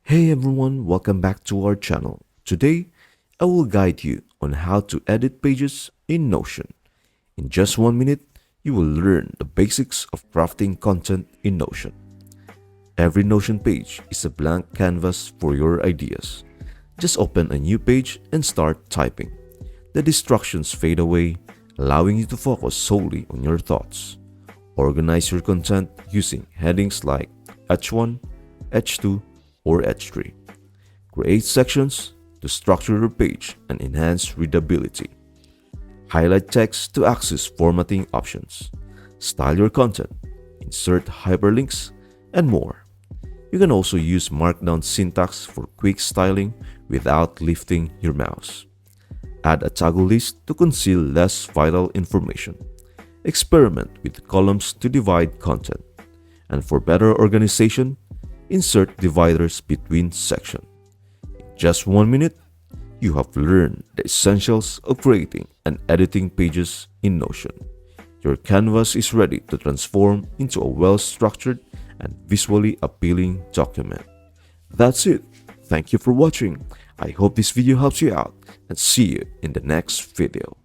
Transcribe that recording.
Hey everyone, welcome back to our channel. Today, I will guide you on how to edit pages in Notion. In just 1 minute, you will learn the basics of crafting content in Notion. Every Notion page is a blank canvas for your ideas. Just open a new page and start typing. The distractions fade away, allowing you to focus solely on your thoughts. Organize your content using headings like H1, H2, or H3. Create sections to structure your page and enhance readability. Highlight text to access formatting options. Style your content, insert hyperlinks, and more. You can also use Markdown syntax for quick styling without lifting your mouse. Add a toggle list to conceal less vital information. Experiment with columns to divide content. And for better organization, insert dividers between sections. In just 1 minute, you have learned the essentials of creating and editing pages in Notion. Your canvas is ready to transform into a well-structured and visually appealing document. That's it. Thank you for watching. I hope this video helps you out and see you in the next video.